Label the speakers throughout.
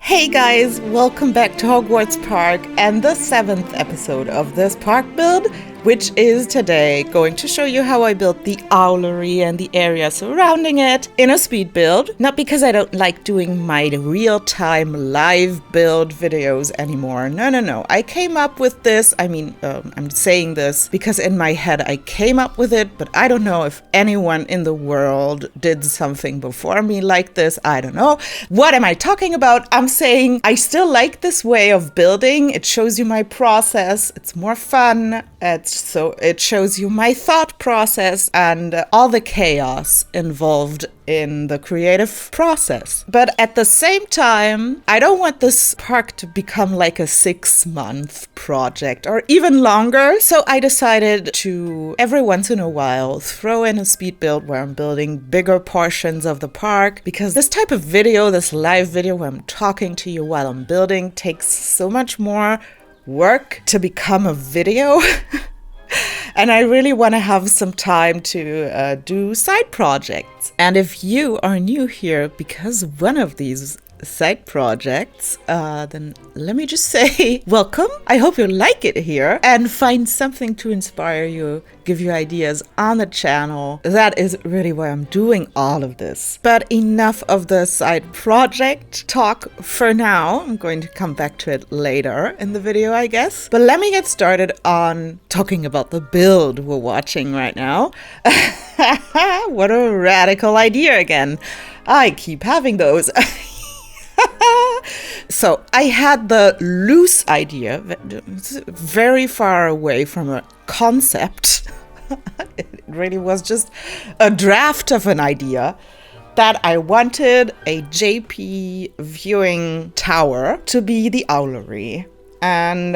Speaker 1: Hey guys, welcome back to Hogwarts Park and the 7th episode of this park build, which is today going to show you how I built the Owlery and the area surrounding it in a speed build. Not because I don't like doing my real-time live build videos anymore. No. I came up with this. I'm saying this because in my head I came up with it, but I don't know if anyone in the world did something before me like this. I don't know. What am I talking about? I'm saying I still like this way of building. It shows you my process. It's more fun. So it shows you my thought process and all the chaos involved in the creative process. But at the same time, I don't want this park to become like a 6-month project or even longer. So I decided to, every once in a while, throw in a speed build where I'm building bigger portions of the park, because this type of video, this live video where I'm talking to you while I'm building, takes so much more work to become a video. And I really want to have some time to do side projects. And if you are new here because of one of these side projects, then let me just say welcome. I hope you like it here and find something to inspire you, give you ideas on the channel. That is really why I'm doing all of this. But enough of the side project talk for now. I'm going to come back to it later in the video, I guess. But let me get started on talking about the build we're watching right now. What a radical idea again. I keep having those. So I had the loose idea, very far away from a concept. It really was just a draft of an idea that I wanted a JP viewing tower to be the Owlery. And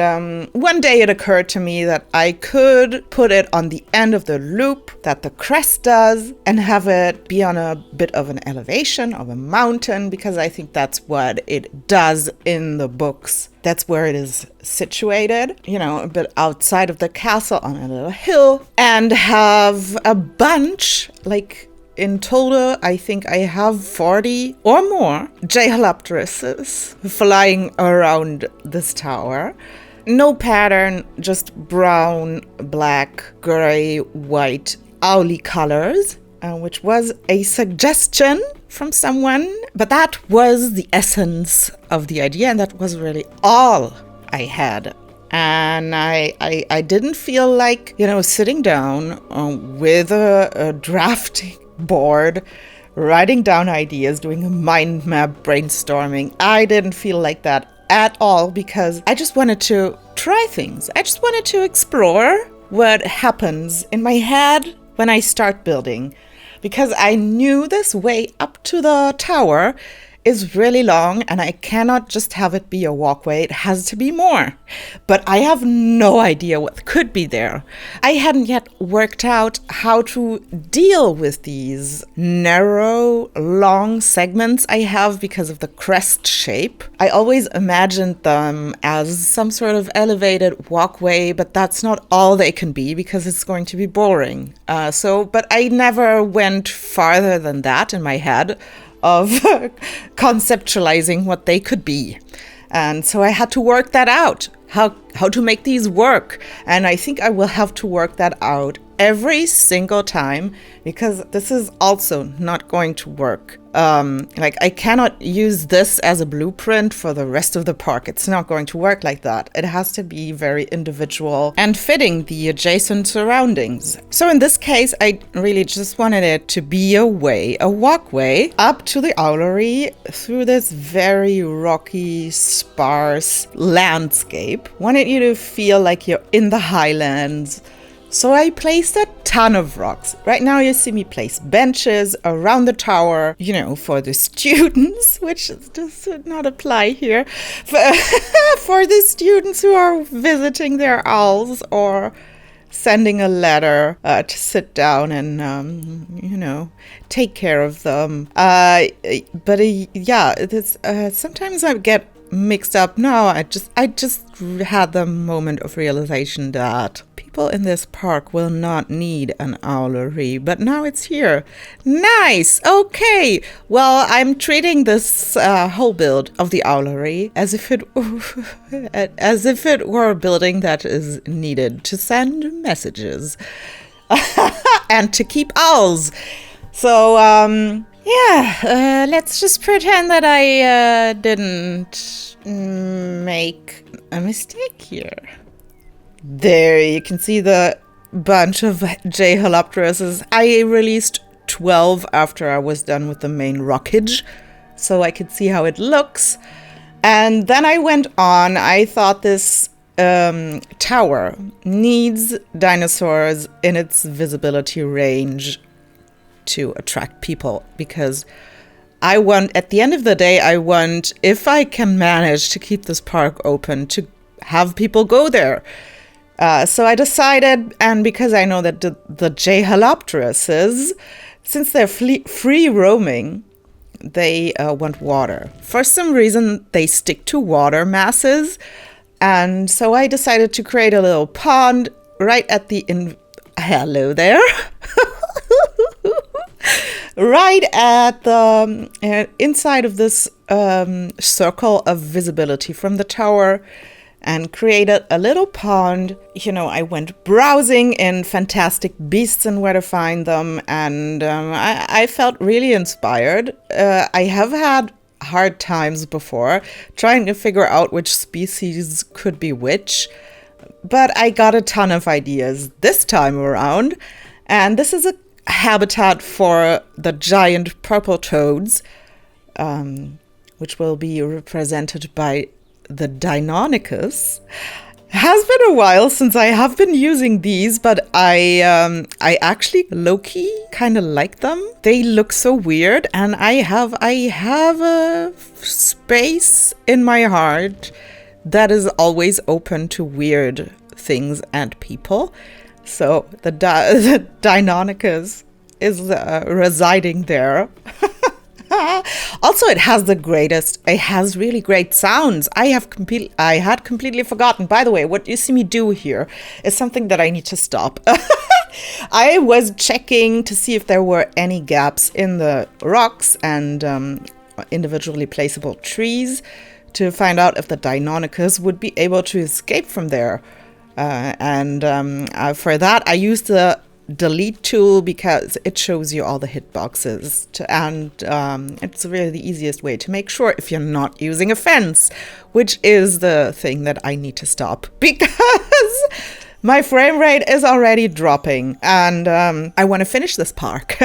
Speaker 1: one day it occurred to me that I could put it on the end of the loop that the crest does and have it be on a bit of an elevation of a mountain, because I think that's what it does in the books. That's where it is situated, a bit outside of the castle on a little hill, and have a bunch, in total, I think I have 40 or more Jeholopteruses flying around this tower. No pattern, just brown, black, gray, white, owly colors, which was a suggestion from someone. But that was the essence of the idea, and that was really all I had. And I didn't feel like, sitting down with a drafting board, writing down ideas, doing a mind map, brainstorming. I didn't feel like that at all, because I just wanted to try things. I just wanted to explore what happens in my head when I start building, because I knew this way up to the tower is really long and I cannot just have it be a walkway. It has to be more. But I have no idea what could be there. I hadn't yet worked out how to deal with these narrow, long segments I have because of the crest shape. I always imagined them as some sort of elevated walkway, but that's not all they can be because it's going to be boring. But I never went farther than that in my head of conceptualizing what they could be. And so I had to work that out, how to make these work. And I think I will have to work that out every single time, because this is also not going to work. I cannot use this as a blueprint for the rest of the park. It's not going to work like that. It has to be very individual and fitting the adjacent surroundings. So in this case, I really just wanted it to be a walkway up to the Owlery through this very rocky, sparse landscape. Wanted you to feel like you're in the highlands. So I placed a ton of rocks. Right now you see me place benches around the tower, for the students, which does not apply here, for the students who are visiting their owls or sending a letter to sit down and, take care of them. Sometimes I get mixed up. No, I just had the moment of realization that people people in this park will not need an owlery, but now it's here. Nice! Okay! Well, I'm treating this whole build of the owlery as if it were a building that is needed to send messages and to keep owls. So, yeah, let's just pretend that I didn't make a mistake here. There you can see the bunch of Jeholopteruses. I released 12 after I was done with the main rockage, so I could see how it looks. And then I went on. I thought this tower needs dinosaurs in its visibility range to attract people, because I want, at the end of the day, I want, if I can manage to keep this park open, to have people go there. So I decided, and because I know that the Jeholopteruses, since they're free roaming, they want water. For some reason, they stick to water masses. And so I decided to create a little pond right at the hello there. Right at the inside of this circle of visibility from the tower, and created a little pond. You know, I went browsing in Fantastic Beasts and where to find them, and I felt really inspired. I have had hard times before trying to figure out which species could be which, but I got a ton of ideas this time around, and this is a habitat for the giant purple toads, which will be represented by the Deinonychus. Has been a while since I have been using these, but I actually low-key kind of like them. They look so weird, and I have a space in my heart that is always open to weird things and people. So the Deinonychus is residing there. Also, it has really great sounds. I had completely forgotten. By the way, what you see me do here is something that I need to stop. I was checking to see if there were any gaps in the rocks and individually placeable trees to find out if the Deinonychus would be able to escape from there. For that, I used the delete tool because it shows you all the hitboxes, and it's really the easiest way to make sure if you're not using a fence, which is the thing that I need to stop because my frame rate is already dropping, and I want to finish this park.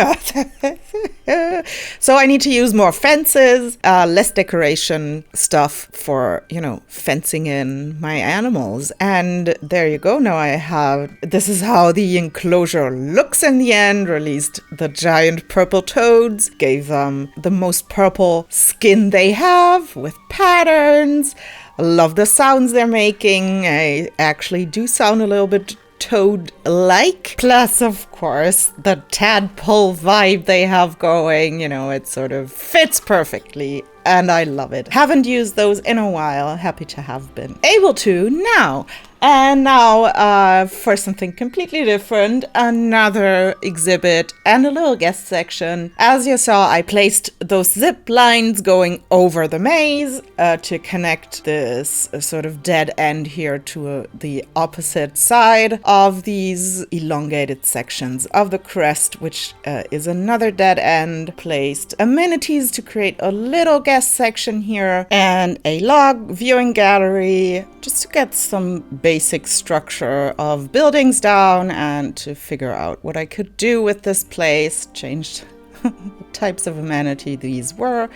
Speaker 1: So I need to use more fences, less decoration stuff for, fencing in my animals. And there you go. Now this is how the enclosure looks in the end. Released the giant purple toads, gave them the most purple skin they have with patterns. I love the sounds they're making. I actually do sound a little bit toad-like. Plus, of course, the tadpole vibe they have going. It sort of fits perfectly, and I love it. Haven't used those in a while. Happy to have been able to now. And now, for something completely different, another exhibit and a little guest section. As you saw, I placed those zip lines going over the maze to connect this sort of dead end here to the opposite side of these elongated sections of the crest, which is another dead end. Placed amenities to create a little guest section here and a log viewing gallery just to get some basic structure of buildings down and to figure out what I could do with this place. Changed the types of amenity these were.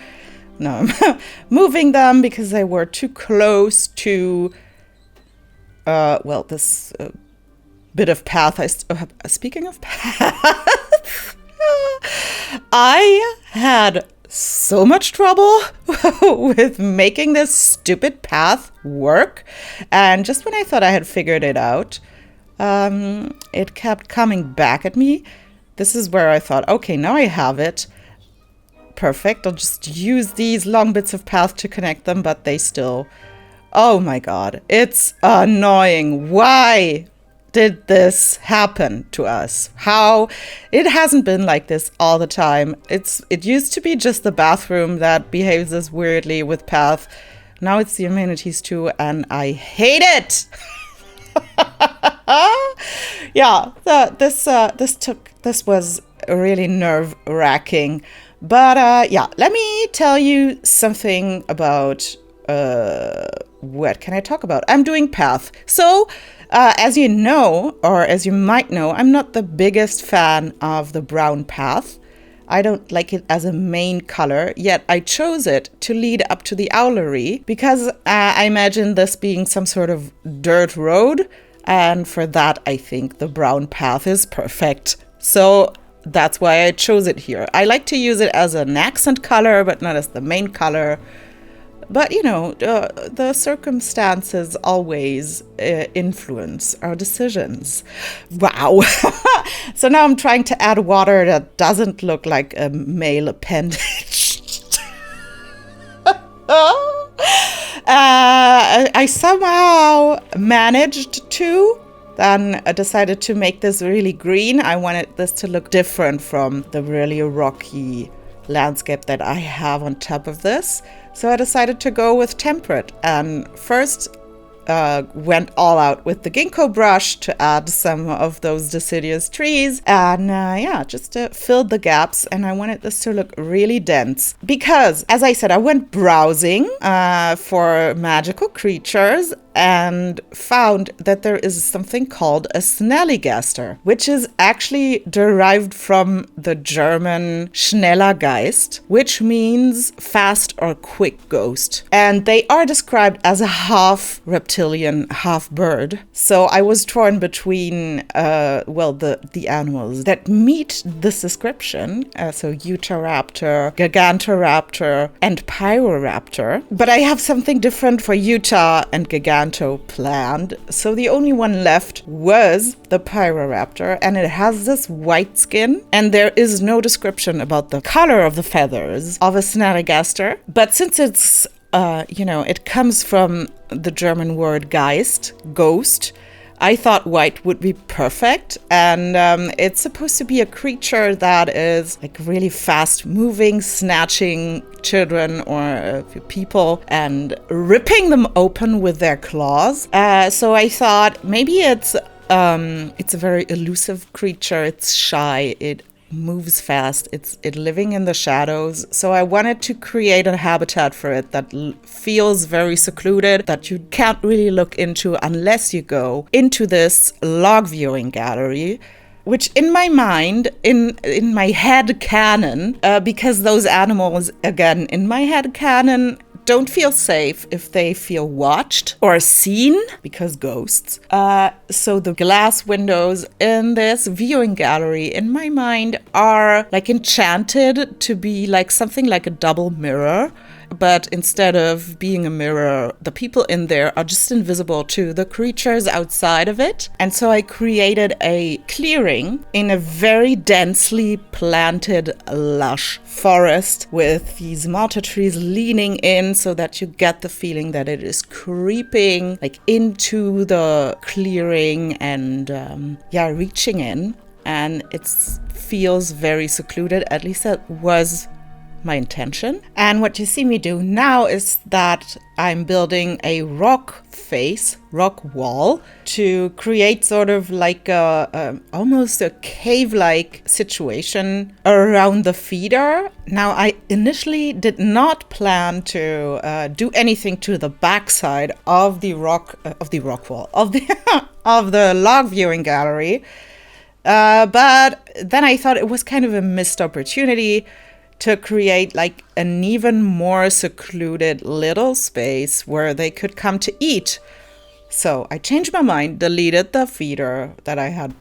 Speaker 1: No, I'm moving them because they were too close to this bit of path. Speaking of path, I had so much trouble with making this stupid path work, and just when I thought I had figured it out, it kept coming back at me. This is where I thought, okay, now I have it. Perfect. I'll just use these long bits of path to connect them, but they still... Oh my god. It's annoying. Why did this happen to us? How it hasn't been like this all the time. It used to be just the bathroom that behaves this weirdly with path. Now it's the amenities too, and I hate it. Yeah, this was really nerve-wracking. But yeah, let me tell you something about what can I talk about? I'm doing path. So as you know, or as you might know, I'm not the biggest fan of the brown path. I don't like it as a main color, yet I chose it to lead up to the Owlery because I imagine this being some sort of dirt road. And for that, I think the brown path is perfect. So that's why I chose it here. I like to use it as an accent color, but not as the main color. But, you know, the circumstances always influence our decisions. Wow. So now I'm trying to add water that doesn't look like a male appendage. I somehow managed to. Then I decided to make this really green. I wanted this to look different from the really rocky landscape that I have on top of this. So I decided to go with temperate, and first went all out with the ginkgo brush to add some of those deciduous trees, and yeah, just filled the gaps. And I wanted this to look really dense because, as I said, I went browsing for magical creatures and found that there is something called a Snallygaster, which is actually derived from the German Schnellergeist, which means fast or quick ghost. And they are described as a half reptilian, half bird. So I was torn between, well, the animals that meet this description. So Utahraptor, Gigantoraptor, and Pyroraptor. But I have something different for Utah and Gigantoraptor planned, so the only one left was the Pyroraptor, and it has this white skin, and there is no description about the color of the feathers of a Snallygaster. But since it's you know, it comes from the German word Geist, ghost, I thought white would be perfect. And it's supposed to be a creature that is like really fast moving, snatching children or people and ripping them open with their claws. So I thought maybe it's a very elusive creature. It's shy. It moves fast. It's living in the shadows. So I wanted to create a habitat for it that feels very secluded, that you can't really look into unless you go into this log viewing gallery, which in my mind, in my head canon, because those animals, again, in my head canon, don't feel safe if they feel watched or seen, because ghosts. So the glass windows in this viewing gallery, in my mind, are like enchanted to be like something like a double mirror. But instead of being a mirror, the people in there are just invisible to the creatures outside of it. And so I created a clearing in a very densely planted, lush forest with these multi trees leaning in, so that you get the feeling that it is creeping like into the clearing and yeah, reaching in. And it feels very secluded. At least that was my intention. And what you see me do now is that I'm building a rock wall to create sort of like almost a cave-like situation around the feeder. Now, I initially did not plan to do anything to the backside of the rock wall of the log viewing gallery, but then I thought it was kind of a missed opportunity to create like an even more secluded little space where they could come to eat. So I changed my mind, deleted the feeder that I had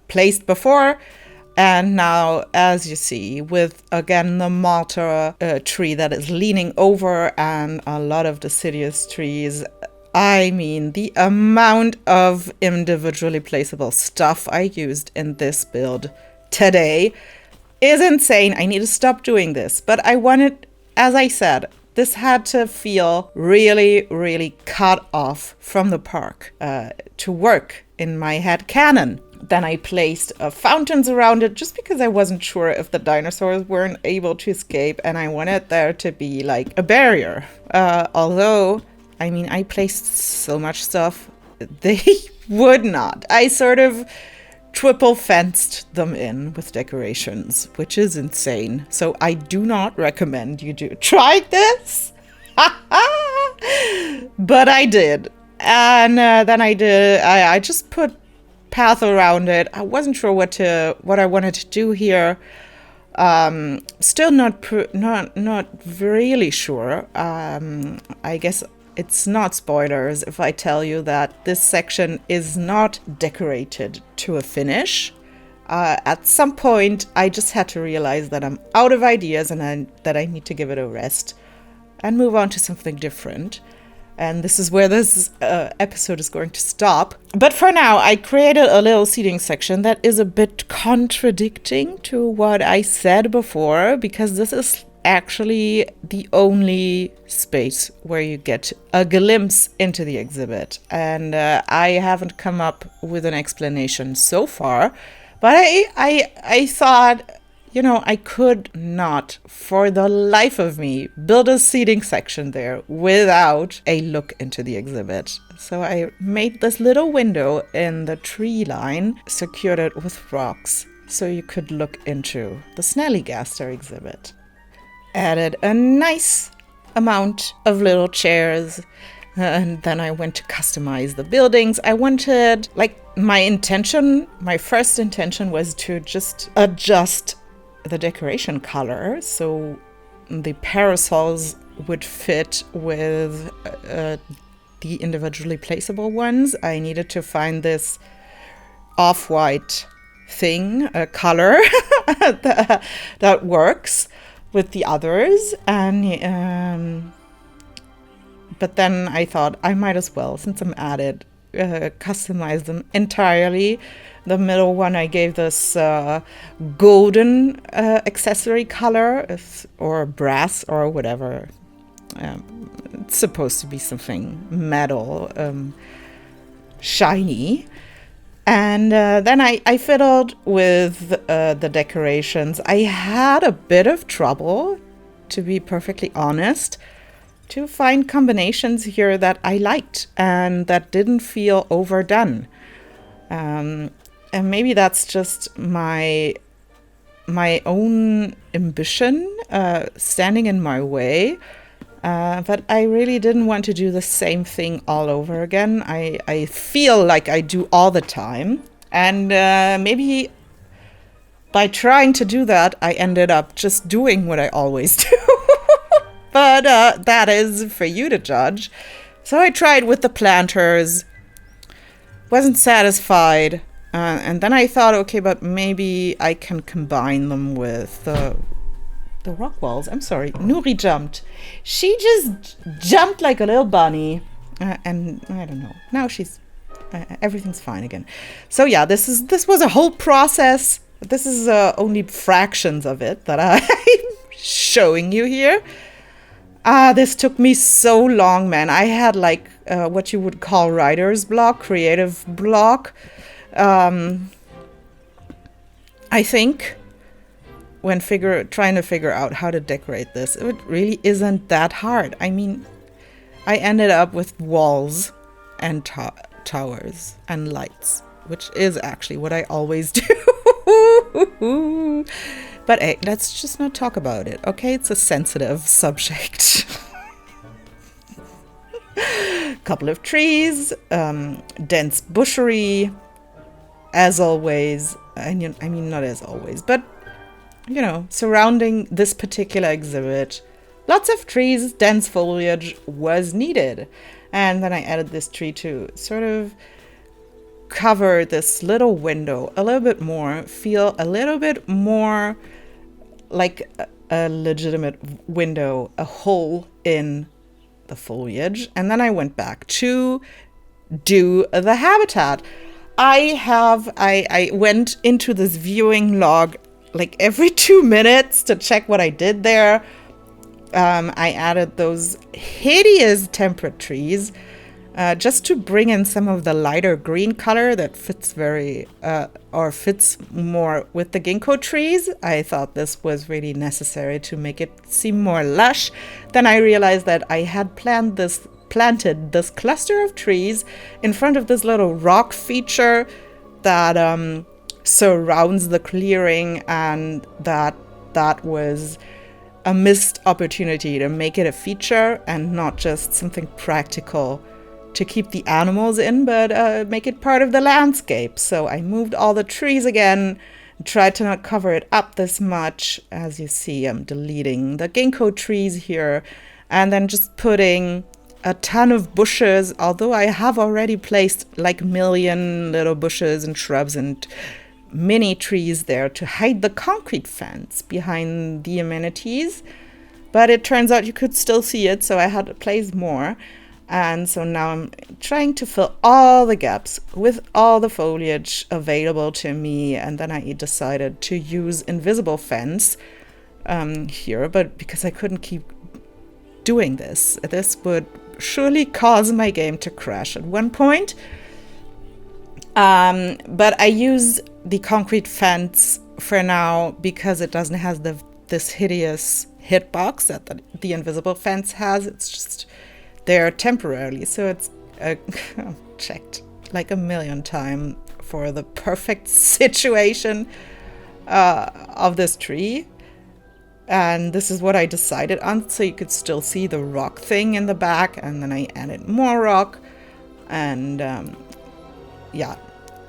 Speaker 1: placed before, and now, as you see, with again the Malta tree that is leaning over and a lot of deciduous trees, I mean, the amount of individually placeable stuff I used in this build today is insane. I need to stop doing this. But I wanted, as I said, This had to feel really, really cut off from the park to work in my head canon. Then I placed fountains around it just because I wasn't sure if the dinosaurs weren't able to escape, and I wanted there to be like a barrier. Although, I mean, I placed so much stuff, they would not. I sort of triple fenced them in with decorations, which is insane. So I do not recommend you do try this. But I did. And then I just put path around it. I wasn't sure what I wanted to do here. Still not really sure. I guess it's not spoilers if I tell you that this section is not decorated to a finish. At some point, I just had to realize that I'm out of ideas and that I need to give it a rest and move on to something different. And this is where this episode is going to stop. But for now, I created a little seating section that is a bit contradicting to what I said before, because this is actually the only space where you get a glimpse into the exhibit. And I haven't come up with an explanation so far, but I thought, you know, I could not, for the life of me, build a seating section there without a look into the exhibit. So I made this little window in the tree line, secured it with rocks, so you could look into the Snallygaster exhibit. Added a nice amount of little chairs, and then I went to customize the buildings. I wanted, like, my first intention was to just adjust the decoration color so the parasols would fit with the individually placeable ones. I needed to find this off-white thing, a color that works with the others. And but then I thought I might as well, since I'm at it, customize them entirely. The middle one I gave this golden accessory color, or brass or whatever. It's supposed to be something metal, shiny. And then I fiddled with the decorations. I had a bit of trouble, to be perfectly honest, to find combinations here that I liked and that didn't feel overdone. And maybe that's just my own ambition standing in my way. But I really didn't want to do the same thing all over again. I feel like I do all the time. And maybe by trying to do that, I ended up just doing what I always do. But that is for you to judge. So I tried with the planters. Wasn't satisfied. And then I thought, okay, but maybe I can combine them with the rock walls. I'm sorry, Nuri jumped. She just jumped like a little bunny. And I don't know. Now she's everything's fine again. So yeah, this was a whole process. This is only fractions of it that I'm showing you here. This took me so long, man. I had like what you would call writer's block, creative block. I think when trying to figure out how to decorate this, it really isn't that hard. I mean, I ended up with walls and towers and lights, which is actually what I always do. But hey, let's just not talk about it, okay? It's a sensitive subject. Couple of trees, dense bushery, as always. I mean, not as always, but, you know, surrounding this particular exhibit, lots of trees, dense foliage was needed. And then I added this tree to sort of cover this little window a little bit more, feel a little bit more like a legitimate window, a hole in the foliage. And then I went back to do the habitat. I went into this viewing log like every 2 minutes to check what I did there. I added those hideous temperate trees just to bring in some of the lighter green color that fits fits more with the ginkgo trees. I thought this was really necessary to make it seem more lush. Then I realized that I had planted this cluster of trees in front of this little rock feature that surrounds the clearing, and that was a missed opportunity to make it a feature and not just something practical to keep the animals in, but make it part of the landscape. So I moved all the trees again, tried to not cover it up this much. As you see, I'm deleting the ginkgo trees here, and then just putting a ton of bushes, although I have already placed like a million little bushes and shrubs and mini trees there to hide the concrete fence behind the amenities. But it turns out you could still see it, so I had to place more. And so now I'm trying to fill all the gaps with all the foliage available to me. And then I decided to use invisible fence here, but because I couldn't keep doing this would surely cause my game to crash at one point. But I use the concrete fence for now because it doesn't have this hideous hitbox that the invisible fence has. It's just there temporarily. So it's checked like a million times for the perfect situation of this tree. And this is what I decided on, so you could still see the rock thing in the back. And then I added more rock. And yeah,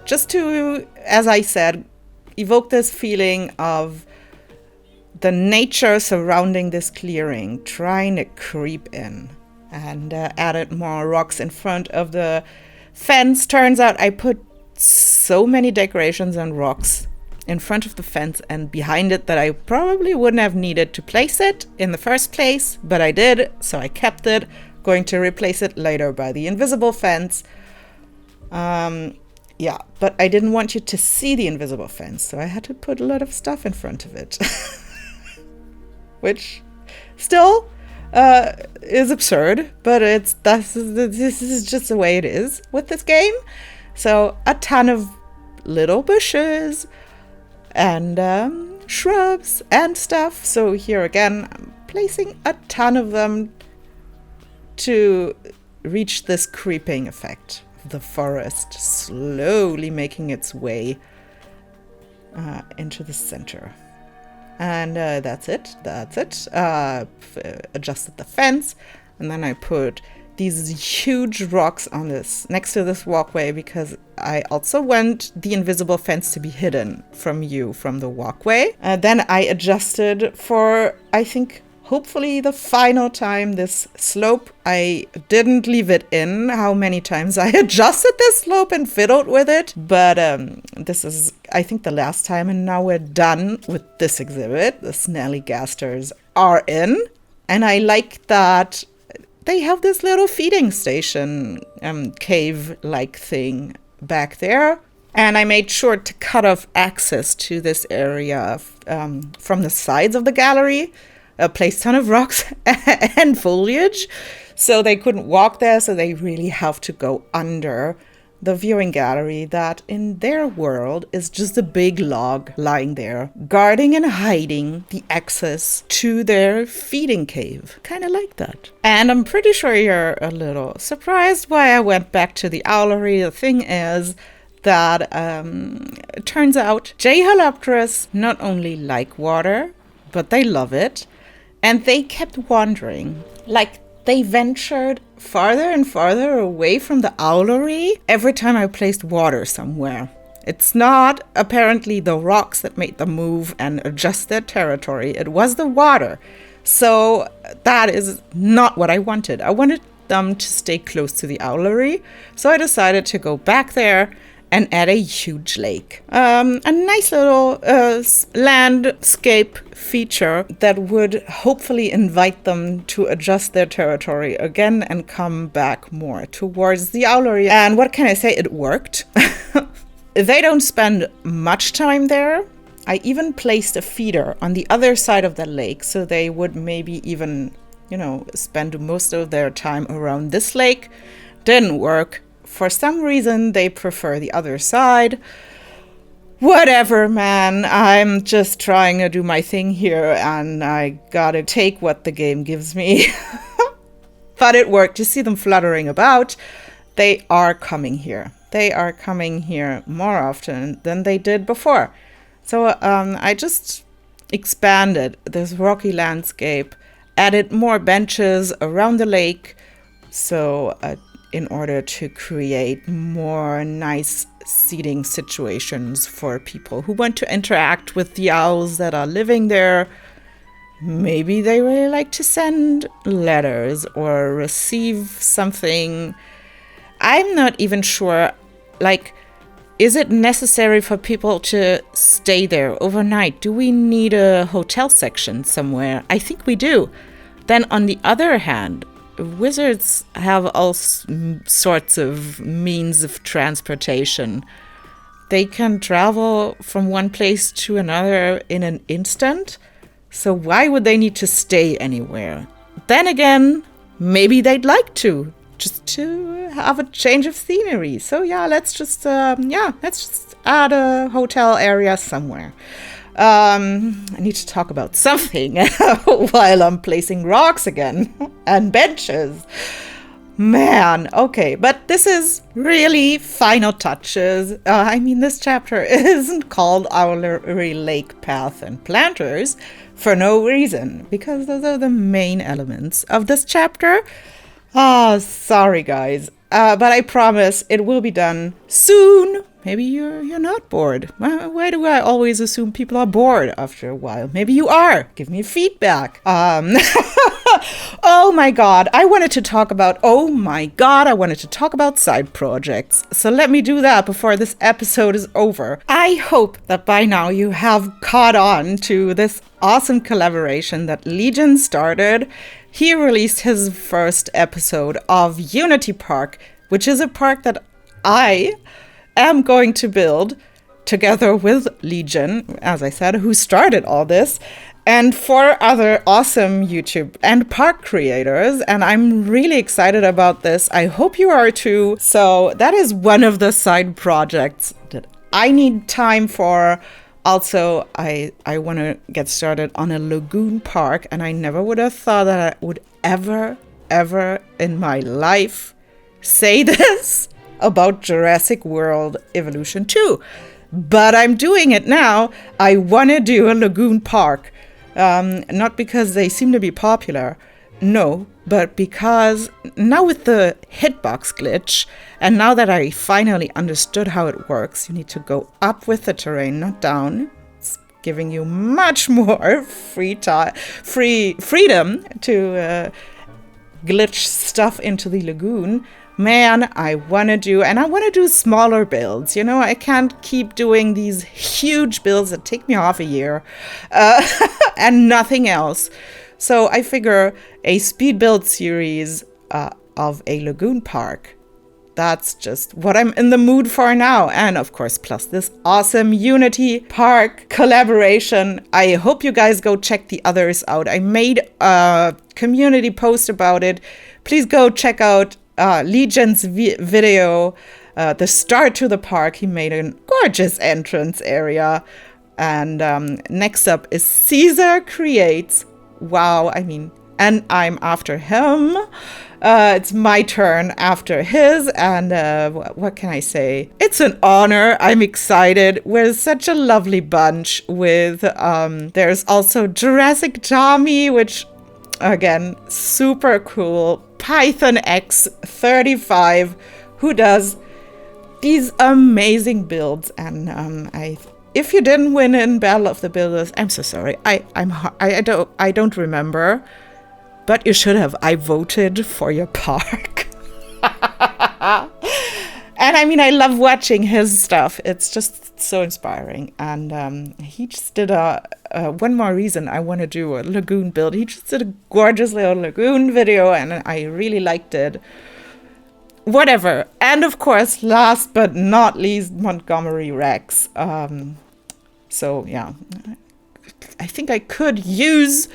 Speaker 1: just to, as I said, evoke this feeling of the nature surrounding this clearing, trying to creep in. And added more rocks in front of the fence. Turns out I put so many decorations and rocks in front of the fence and behind it that I probably wouldn't have needed to place it in the first place, but I did, so I kept it. Going to replace it later by the invisible fence. Yeah, but I didn't want you to see the invisible fence, so I had to put a lot of stuff in front of it. Which still is absurd, but this is just the way it is with this game. So a ton of little bushes and shrubs and stuff. So here again, I'm placing a ton of them to reach this creeping effect of the forest slowly making its way into the center. And that's it. Adjusted the fence, and then I put these huge rocks on this next to this walkway because I also want the invisible fence to be hidden from you from the walkway. Then I adjusted for, I think, hopefully the final time, this slope. I didn't leave it in how many times I adjusted this slope and fiddled with it. But this is, I think, the last time. And now we're done with this exhibit. The Snallygasters are in. And I like that they have this little feeding station, cave-like thing back there. And I made sure to cut off access to this area from the sides of the gallery. Placed a ton of rocks and foliage, so they couldn't walk there, so they really have to go under the viewing gallery that in their world is just a big log lying there, guarding and hiding the access to their feeding cave. Kind of like that. And I'm pretty sure you're a little surprised why I went back to the Owlery. The thing is that it turns out Jeholopterus not only like water, but they love it. And they kept wandering, like they ventured farther and farther away from the Owlery every time I placed water somewhere. It's not apparently the rocks that made them move and adjust their territory. It was the water. So that is not what I wanted. I wanted them to stay close to the Owlery. So I decided to go back there and add a huge lake. A nice little landscape feature that would hopefully invite them to adjust their territory again and come back more towards the Owlery. And what can I say? It worked. They don't spend much time there. I even placed a feeder on the other side of the lake, so they would maybe even, you know, spend most of their time around this lake. Didn't work. For some reason, they prefer the other side. Whatever, man. I'm just trying to do my thing here, and I gotta take what the game gives me. But it worked. You see them fluttering about. They are coming here. They are coming here more often than they did before. So I just expanded this rocky landscape, added more benches around the lake, so in order to create more nice seating situations for people who want to interact with the owls that are living there. Maybe they really like to send letters or receive something. I'm not even sure, like, is it necessary for people to stay there overnight? Do we need a hotel section somewhere? I think we do. Then on the other hand, wizards have all sorts of means of transportation. They can travel from one place to another in an instant. So why would they need to stay anywhere? Then again, maybe they'd like to, just to have a change of scenery. So yeah, let's just add a hotel area somewhere. I need to talk about something while I'm placing rocks again and benches. Man, okay, but this is really final touches. I mean, this chapter isn't called Owlery Lake Path and Planters for no reason, because those are the main elements of this chapter. Sorry guys, but I promise it will be done soon. Maybe you're not bored. Why do I always assume people are bored after a while? Maybe you are. Give me feedback. Oh my god, I wanted to talk about side projects. So let me do that before this episode is over. I hope that by now you have caught on to this awesome collaboration that Legion started. He released his first episode of Unity Park, which is a park that I am going to build together with Legion, as I said, who started all this, and 4 other awesome YouTube and park creators. And I'm really excited about this. I hope you are too. So that is one of the side projects that I need time for. Also, I want to get started on a lagoon park, and I never would have thought that I would ever in my life say this about Jurassic World Evolution 2. But I'm doing it now. I want to do a lagoon park. Not because they seem to be popular, no, but because now with the hitbox glitch, and now that I finally understood how it works, you need to go up with the terrain, not down. It's giving you much more freedom to glitch stuff into the lagoon. Man, I want to do smaller builds. You know, I can't keep doing these huge builds that take me half a year and nothing else. So I figure a speed build series of a lagoon park, that's just what I'm in the mood for now. And of course, plus this awesome Unity Park collaboration. I hope you guys go check the others out. I made a community post about it. Please go check out Legion's video, the start to the park. He made a gorgeous entrance area. And next up is Caesar Creates. Wow, I mean, and I'm after him. It's my turn after his, and what can I say? It's an honor. I'm excited. We're such a lovely bunch with, there's also Jurassic Tommy, which, again, super cool. Python X35, who does these amazing builds. And if you didn't win in Battle of the Builders, I'm so sorry. I don't remember, but you should have. I voted for your park. And I mean, I love watching his stuff. It's just so inspiring. And he just did one more reason I want to do a lagoon build. He just did a gorgeous little lagoon video, and I really liked it. Whatever. And of course, last but not least, Montgomery Rex. So yeah, I think I could use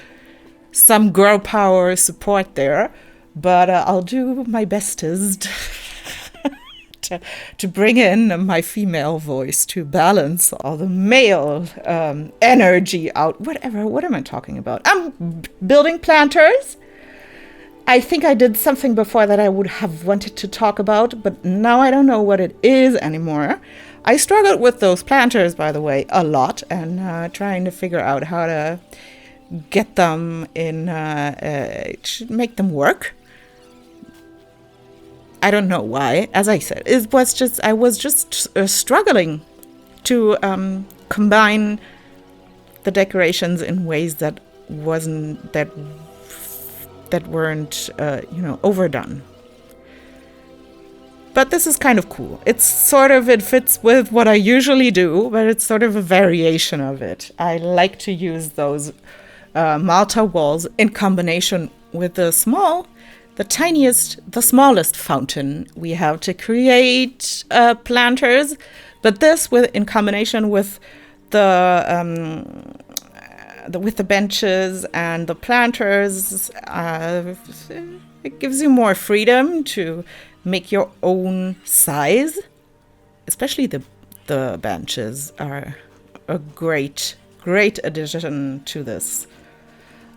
Speaker 1: some girl power support there, but I'll do my bestest to bring in my female voice to balance all the male energy out. Whatever, what am I talking about? I'm building planters. I think I did something before that I would have wanted to talk about, but now I don't know what it is anymore. I struggled with those planters, by the way, a lot, and trying to figure out how to get them in, make them work. I don't know why. As I said, I was just struggling to combine the decorations in ways that weren't overdone. But this is kind of cool. It fits with what I usually do, but it's sort of a variation of it. I like to use those Malta walls in combination with the smallest fountain we have to create planters. But this, in combination with with the benches and the planters, it gives you more freedom to make your own size. Especially the benches are a great addition to this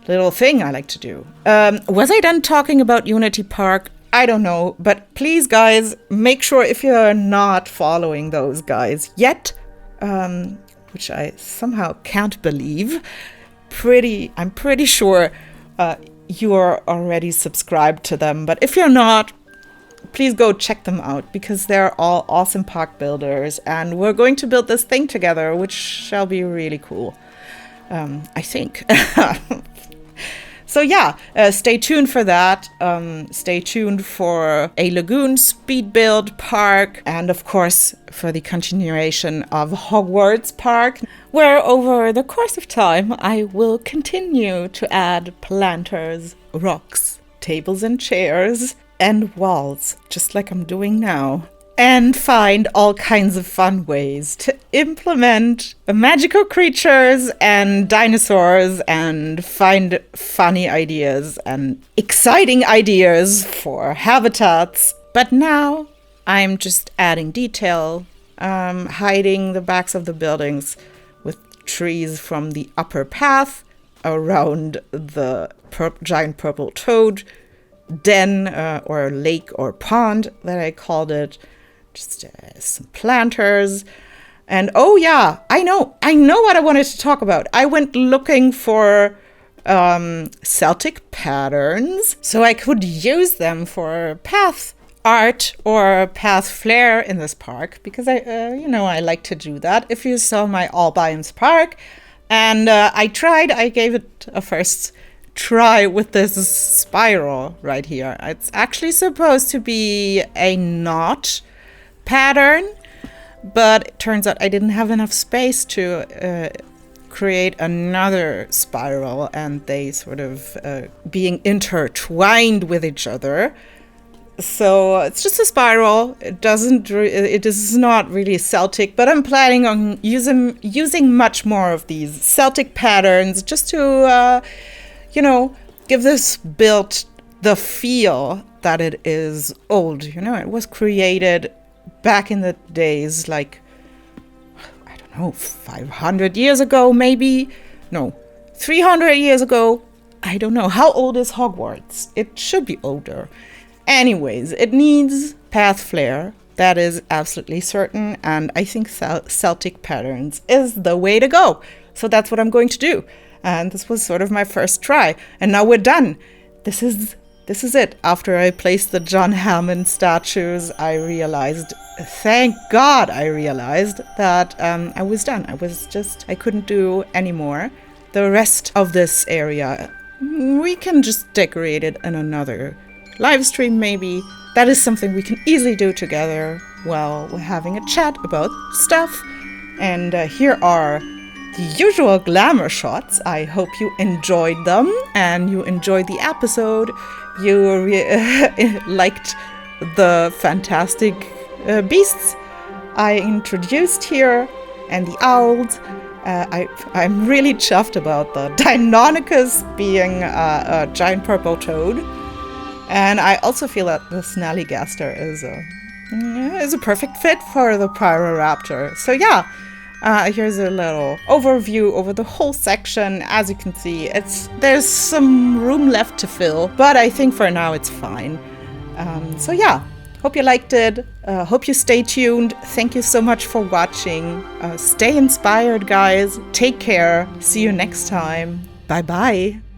Speaker 1: little thing I like to do. Was I done talking about Unity Park? I don't know, but please, guys, make sure if you're not following those guys yet, which I somehow can't believe. I'm pretty sure you are already subscribed to them, but if you're not, please go check them out, because they're all awesome park builders, and we're going to build this thing together, which shall be really cool, I think. So yeah, stay tuned for that. Stay tuned for a lagoon speed build park, and of course for the continuation of Hogwarts Park, where over the course of time I will continue to add planters, rocks, tables and chairs, and walls, just like I'm doing now. And find all kinds of fun ways to implement magical creatures and dinosaurs, and find funny ideas and exciting ideas for habitats. But now I'm just adding detail, hiding the backs of the buildings with trees from the upper path around the giant purple toad den, or lake or pond that I called it. Just some planters. And oh yeah, I know what I wanted to talk about. I went looking for Celtic patterns so I could use them for path art or path flair in this park, because I like to do that. If you saw my All Biomes Park, and I gave it a first try with this spiral right here. It's actually supposed to be a knot pattern, but it turns out I didn't have enough space to create another spiral, and they sort of being intertwined with each other. So it's just a spiral. It is not really Celtic, but I'm planning on using much more of these Celtic patterns just to give this build the feel that it is old. It was created back in the days, like, I don't know, 500 years ago, maybe? No, 300 years ago. I don't know. How old is Hogwarts? It should be older. Anyways, it needs path flair. That is absolutely certain. And I think Celtic patterns is the way to go. So that's what I'm going to do. And this was sort of my first try. And now we're done. This is it. After I placed the John Hammond statues, thank God I realized that I was done. I couldn't do anymore. The rest of this area, we can just decorate it in another live stream maybe. That is something we can easily do together while we're having a chat about stuff. And here are the usual glamour shots. I hope you enjoyed them and you enjoyed the episode. You liked the fantastic beasts I introduced here, and the owls, I'm really chuffed about the Deinonychus being a giant purple toad. And I also feel that the Snallygaster is a perfect fit for the Pyroraptor. So yeah, here's a little overview over the whole section. As you can see, there's some room left to fill, but I think for now it's fine. So yeah. Hope you liked it. Hope you stay tuned. Thank you so much for watching. Stay inspired, guys. Take care. See you next time. Bye-bye.